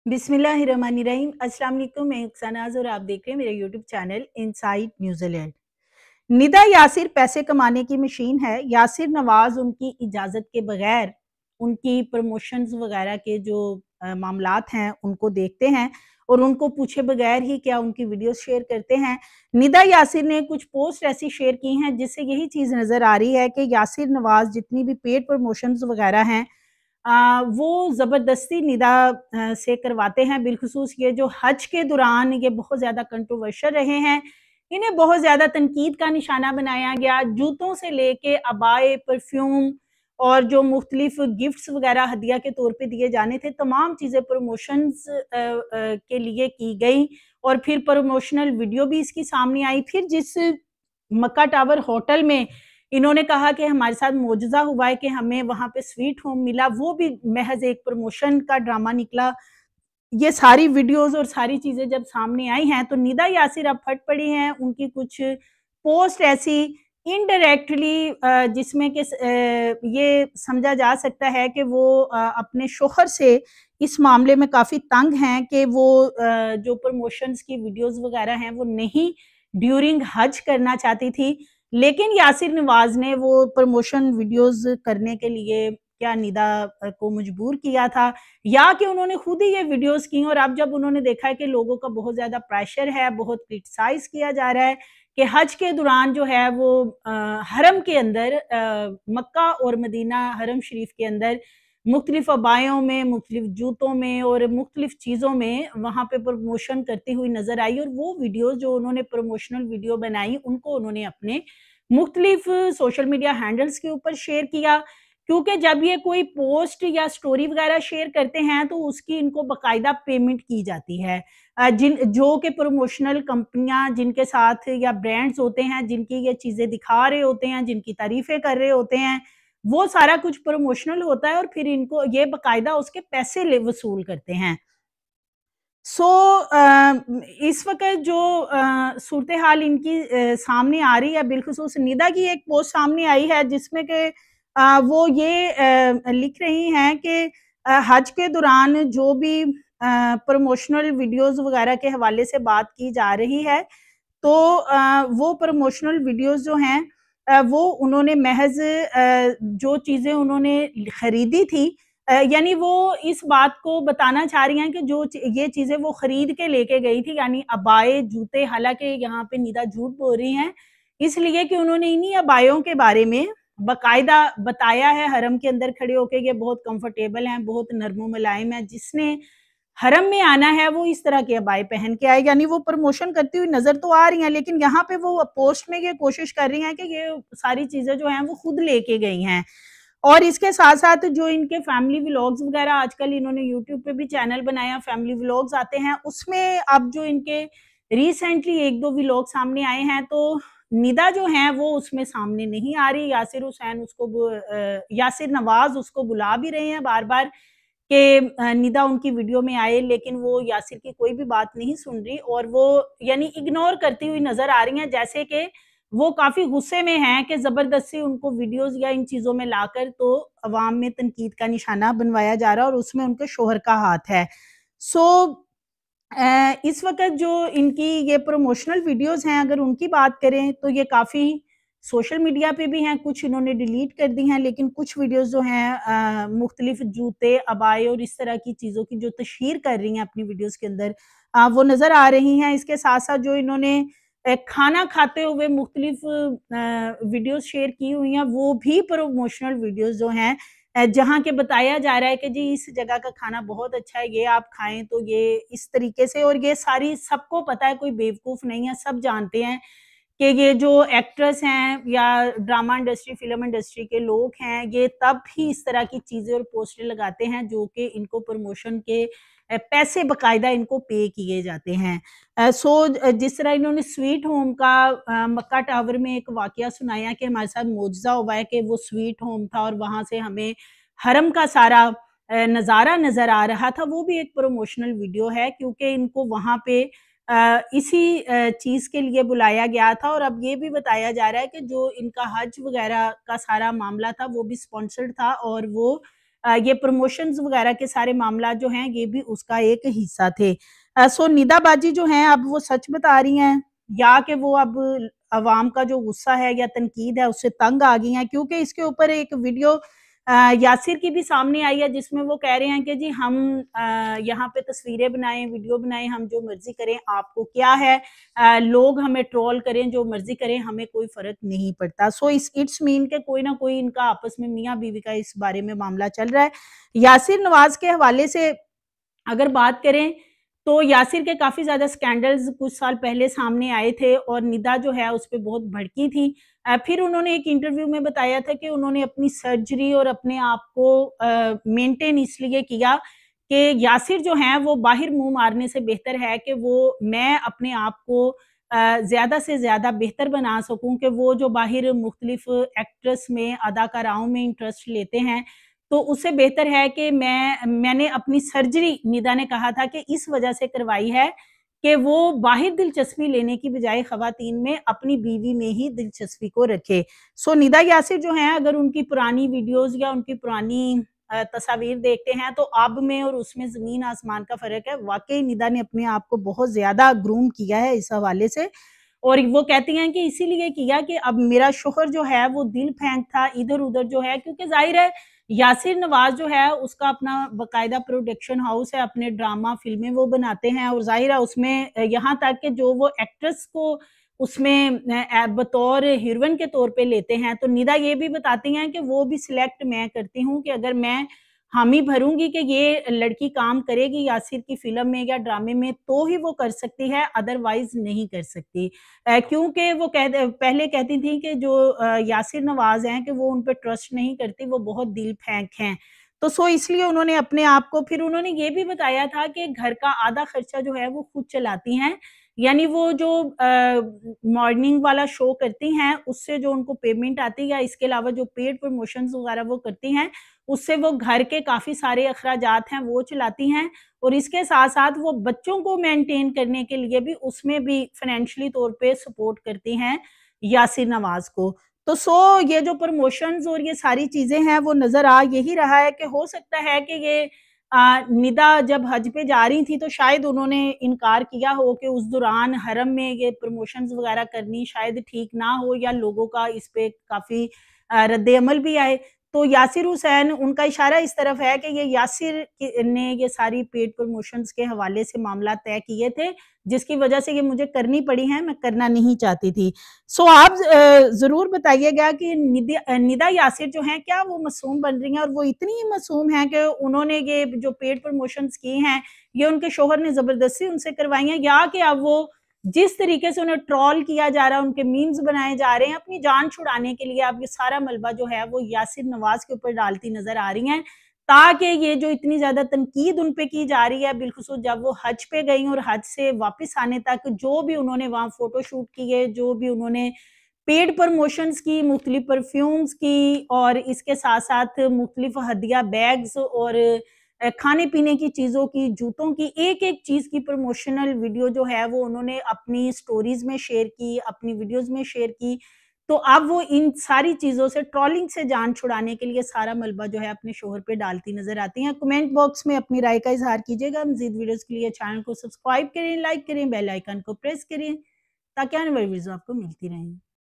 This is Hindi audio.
बिस्मिल्लाहिर्रहमानिर्रहीम। अस्सलाम वालेकुम। मैं अक्सानाज़ और आप देख रहे हैं मेरा YouTube channel inside New Zealand. Nida Yasir पैसे कमाने की मशीन है। यासिर नवाज़ उनकी इजाज़त के बगैर उनकी प्रमोशंस वगैरह के जो मामलात हैं उनको देखते हैं और उनको पूछे बगैर ही क्या उनकी वीडियोस शेयर करते हैं। निदा यासिर ने कुछ पोस्ट ऐसी शेयर की हैं जिससे यही चीज़ नज़र आ रही है कि यासिर नवाज़ जितनी भी पेड प्रमोशंस वगैरह हैं वो ज़बरदस्ती निदा से करवाते हैं। बिलख़ुसूस ये जो हज के दौरान ये बहुत ज़्यादा कंट्रोवर्शियल रहे हैं। इन्हें बहुत ज़्यादा तनकीद का निशाना बनाया गया। जूतों से लेके अबाए, परफ्यूम और जो मुख्तलिफ़ गिफ्ट्स वग़ैरह हदिया के तौर पे दिए जाने थे, तमाम चीज़ें प्रमोशंस के लिए की गई और फिर प्रमोशनल वीडियो भी इसकी सामने आई। फिर जिस मक्का टावर होटल में इन्होंने कहा कि हमारे साथ मौजज़ा हुआ है कि हमें वहाँ पे स्वीट होम मिला, वो भी महज़ एक प्रमोशन का ड्रामा निकला। ये सारी वीडियोज़ और सारी चीज़ें जब सामने आई हैं, तो निदा यासिर अब फट पड़ी हैं। उनकी कुछ पोस्ट ऐसी इनडायरेक्टली जिसमें कि ये समझा जा सकता है कि वो अपने शौहर से इस मामले में काफ़ी तंग हैं कि वो जो प्रमोशंस की वीडियोज़ वग़ैरह हैं, वो नहीं ड्यूरिंग हज करना चाहती थी। लेकिन यासिर नवाज़ ने वो प्रमोशन वीडियोज़ करने के लिए क्या निदा को मजबूर किया था या कि उन्होंने खुद ही ये वीडियोज़ की और अब जब उन्होंने देखा है कि लोगों का बहुत ज़्यादा प्रेशर है, बहुत क्रिटिसाइज़ किया जा रहा है कि हज के दौरान जो है वो हरम के अंदर मक्का और मदीना हरम शरीफ के अंदर मुख्तलिफ अबायों में, मुख्तलिफ जूतों में और मुख्तलिफ चीज़ों में वहाँ पे प्रमोशन करती हुई नज़र आई और वो वीडियोज़ जो उन्होंने प्रमोशनल वीडियो बनाई, उनको उन्होंने अपने मुख्तलिफ सोशल मीडिया हैंडल्स के ऊपर शेयर किया। क्योंकि जब ये कोई पोस्ट या स्टोरी वगैरह शेयर करते हैं तो उसकी इनको बाकायदा पेमेंट की जाती है। जिन जो कि प्रमोशनल कंपनियाँ जिनके साथ या ब्रांड्स होते हैं, जिनकी ये चीज़ें दिखा रहे होते हैं, जिनकी तारीफ़ें कर रहे होते हैं, वो सारा कुछ प्रमोशनल होता है और फिर इनको ये बाकायदा उसके पैसे ले वसूल करते हैं। सो इस वक़्त जो सूरत-ए-हाल इनकी सामने आ रही है, बिलख़ुसूस निदा की एक पोस्ट सामने आई है जिसमें कि वो ये लिख रही हैं कि हज के दौरान जो भी प्रमोशनल वीडियोज़ वग़ैरह के हवाले से बात की जा रही है, तो वो प्रमोशनल वीडियोज़ जो हैं वो उन्होंने महज़ जो चीज़ें उन्होंने खरीदी थी यानी वो इस बात को बताना चाह रही हैं कि जो ये चीज़ें वो खरीद के लेके गई थी यानी अबाए, जूते हालाँकि यहाँ पे निदा झूठ बोल रही हैं, इसलिए कि उन्होंने इन्हीं अबायों के बारे में बाकायदा बताया है हरम के अंदर खड़े होके ये बहुत कंफर्टेबल हैं, बहुत नर्म मुलायम है, जिसने हरम में आना है वो इस तरह के अबाए पहन के आए, यानी वो प्रमोशन करती हुई नज़र तो आ रही हैं, लेकिन यहाँ पे वो पोस्ट में ये कोशिश कर रही हैं कि ये सारी चीज़ें जो हैं वो खुद लेके गई हैं। और इसके साथ-साथ जो इनके फैमिली व्लॉग्स वगैरह आजकल इन्होंने यूट्यूब पे भी चैनल बनाया, फैमिली व्लॉग्स आते हैं, उसमें अब जो इनके रिसेंटली 1-2 व्लॉग सामने आए हैं, तो निदा जो हैं वो उसमें सामने नहीं आ रही, यासिर हुसैन उसको यासिर नवाज़ उसको बुला भी रहे हैं बार-बार कि निदा उनकी वीडियो में आए, लेकिन वो यासिर की कोई भी बात नहीं सुन रही और वो यानी इग्नोर करती हुई नज़र आ रही हैं, जैसे कि वो काफ़ी गुस्से में हैं कि ज़बरदस्ती उनको वीडियोज़ या इन चीज़ों में लाकर तो अवाम में तनकीद का निशाना बनवाया जा रहा है और उसमें उनके शौहर का हाथ है। सो इस वक़्त जो इनकी ये प्रमोशनल वीडियोज़ हैं, अगर उनकी बात करें तो ये काफ़ी सोशल मीडिया पे भी हैं, कुछ इन्होंने डिलीट कर दी हैं, लेकिन कुछ वीडियोज़ जो हैं मुख्तलिफ जूते, अबाए और इस तरह की चीज़ों की जो तशहीर कर रही हैं अपनी वीडियोज़ के अंदर वो नज़र आ रही हैं। इसके साथ-साथ जो इन्होंने खाना खाते हुए मुख्तलिफ वीडियोज़ शेयर की हुई हैं, वो भी प्रमोशनल वीडियोज़ जो हैं जहाँ के बताया जा रहा है कि जी इस जगह का खाना बहुत अच्छा है, ये आप खाएँ तो ये इस तरीके से और ये सारी सबको पता है, कोई बेवकूफ़ नहीं है, सब जानते हैं कि ये जो एक्ट्रेस हैं या ड्रामा इंडस्ट्री, फ़िल्म इंडस्ट्री के लोग हैं, ये तब भी इस तरह की चीज़ें और पोस्टर लगाते हैं जो कि इनको प्रमोशन के पैसे बाकायदा इनको पे किए जाते हैं। जिस तरह इन्होंने स्वीट होम का मक्का टावर में एक वाक़या सुनाया कि हमारे साथ मौजज़ा हुआ है कि वो स्वीट होम था और वहाँ से हमें हरम का सारा नज़ारा नज़र आ रहा था, वो भी एक प्रमोशनल वीडियो है क्योंकि इनको वहाँ पे इसी चीज़ के लिए बुलाया गया था और अब ये भी बताया जा रहा है कि जो इनका हज वग़ैरह का सारा मामला था, वो भी स्पॉन्सर्ड था और वो ये प्रमोशंस वगैरह के सारे मामला जो हैं ये भी उसका एक हिस्सा थे। सो निदा बाजी जो हैं अब वो सच बता रही हैं या कि वो अब अवाम का जो गुस्सा है या तनकीद है उससे तंग आ गई हैं, क्योंकि इसके ऊपर एक वीडियो यासिर की भी सामने आई है जिसमें वो कह रहे हैं कि जी हम यहाँ पे तस्वीरें बनाएं, वीडियो बनाएं, हम जो मर्जी करें, आपको क्या है, लोग हमें ट्रोल करें, जो मर्जी करें, हमें कोई फर्क नहीं पड़ता। सो इट्स मीन के कोई ना कोई इनका आपस में मियाँ बीवी का इस बारे में मामला चल रहा है। यासिर नवाज के हवाले से अगर बात करें तो यासिर के काफ़ी ज़्यादा स्कैंडल्स कुछ साल पहले सामने आए थे और निदा जो है उस पे बहुत भड़की थी। फिर उन्होंने एक इंटरव्यू में बताया था कि उन्होंने अपनी सर्जरी और अपने आप को मेंटेन इसलिए किया कि यासिर जो हैं वो बाहर मुँह मारने से बेहतर है कि वो मैं अपने आप को ज़्यादा से ज़्यादा बेहतर बना सकूँ कि वो जो बाहर मुख्तलिफ एक्ट्रेस में, अदाकाराओं में इंटरेस्ट लेते हैं, तो उससे बेहतर है कि मैंने अपनी सर्जरी निदा ने कहा था कि इस वजह से करवाई है कि वो बाहर दिलचस्पी लेने की बजाय ख़वातीन में अपनी बीवी में ही दिलचस्पी को रखे। सो निदा यासिर जो हैं अगर उनकी पुरानी वीडियोज़ या उनकी पुरानी तस्वीर देखते हैं तो अब में और उसमें ज़मीन आसमान का फ़र्क है। वाक़ई निदा ने अपने आप को बहुत ज़्यादा ग्रूम किया है इस हवाले से और वो कहती हैं कि इसीलिए किया कि अब मेरा शौहर जो है वो दिल फेंक था इधर-उधर जो है, क्योंकि ज़ाहिर है यासिर नवाज़ जो है उसका अपना बाकायदा प्रोडक्शन हाउस है, अपने ड्रामा, फ़िल्में वो बनाते हैं और ज़ाहिर है उसमें यहाँ तक कि जो वो एक्ट्रेस को उसमें बतौर हीरोइन के तौर पे लेते हैं, तो निदा ये भी बताती हैं कि वो भी सिलेक्ट मैं करती हूँ कि अगर मैं हामी भरूँगी कि ये लड़की काम करेगी यासिर की फ़िल्म में या ड्रामे में तो ही वो कर सकती है, अदरवाइज़ नहीं कर सकती। क्योंकि वो पहले कहती थी कि जो यासिर नवाज़ हैं कि वो उन पे ट्रस्ट नहीं करती, वो बहुत दिल फेंक हैं। तो सो इसलिए उन्होंने अपने आप को फिर उन्होंने ये भी बताया था कि घर का आधा खर्चा जो है वो खुद चलाती हैं। यानी वो जो मॉर्निंग वाला शो करती हैं, उससे जो उनको पेमेंट आती है या इसके अलावा जो पेड प्रमोशंस वगैरह वो करती हैं, उससे वो घर के काफ़ी सारे अखराजात हैं वो चलाती हैं और इसके साथ-साथ वो बच्चों को मेंटेन करने के लिए भी उसमें भी फाइनेंशियली तौर पे सपोर्ट करती हैं यासिर नवाज़ को। तो सो ये जो प्रमोशंस और ये सारी चीज़ें हैं वो नज़र आ यही रहा है कि हो सकता है कि ये निदा जब हज पे जा रही थी तो शायद उन्होंने इनकार किया हो कि उस दौरान हरम में ये प्रमोशंस वगैरह करनी शायद ठीक ना हो या लोगों का इस पे काफ़ी रद्द-ए-अमल भी आए। तो यासिर हुसैन उनका इशारा इस तरफ है कि ये यासिर ने ये सारी पेड प्रमोशंस के हवाले से मामला तय किए थे, जिसकी वजह से ये मुझे करनी पड़ी हैं, मैं करना नहीं चाहती थी। सो आप ज़रूर बताइएगा कि निदा यासिर जो हैं, क्या वो मासूम बन रही हैं और वो इतनी मासूम हैं कि उन्होंने ये जो पेड प्रमोशंस की हैं, ये उनके शौहर ने ज़बरदस्ती उनसे करवाई हैं या कि अब वो जिस तरीके से उन्हें ट्रोल किया जा रहा है, उनके मीम्स बनाए जा रहे हैं, अपनी जान छुड़ाने के लिए अब ये सारा मलबा जो है वो यासिर नवाज़ के ऊपर डालती नज़र आ रही हैं, ताकि ये जो इतनी ज़्यादा तनकीद उन पे की जा रही है, बिलख़ुसूस जब वो हज पे गई और हज से वापस आने तक जो भी उन्होंने वहाँ फ़ोटो शूट किए, जो भी उन्होंने पेड प्रमोशंस की, मुख्तलिफ परफ्यूम्स की और इसके साथ-साथ मुख्तलिफ हदिया बैग्स और खाने-पीने की चीज़ों की, जूतों की, एक-एक चीज़ की प्रमोशनल वीडियो जो है वो उन्होंने अपनी स्टोरीज़ में शेयर की, अपनी वीडियोज़ में शेयर की। तो अब वो इन सारी चीज़ों से ट्रोलिंग से जान छुड़ाने के लिए सारा मलबा जो है अपने शौहर पे डालती नज़र आती हैं। कमेंट बॉक्स में अपनी राय का इज़हार कीजिएगा। मज़ीद वीडियोज़ के लिए चैनल को सब्सक्राइब करें, लाइक करें, बेल आइकन को प्रेस करें ताकि आने वाली वीडियोज़ आपको मिलती रहें।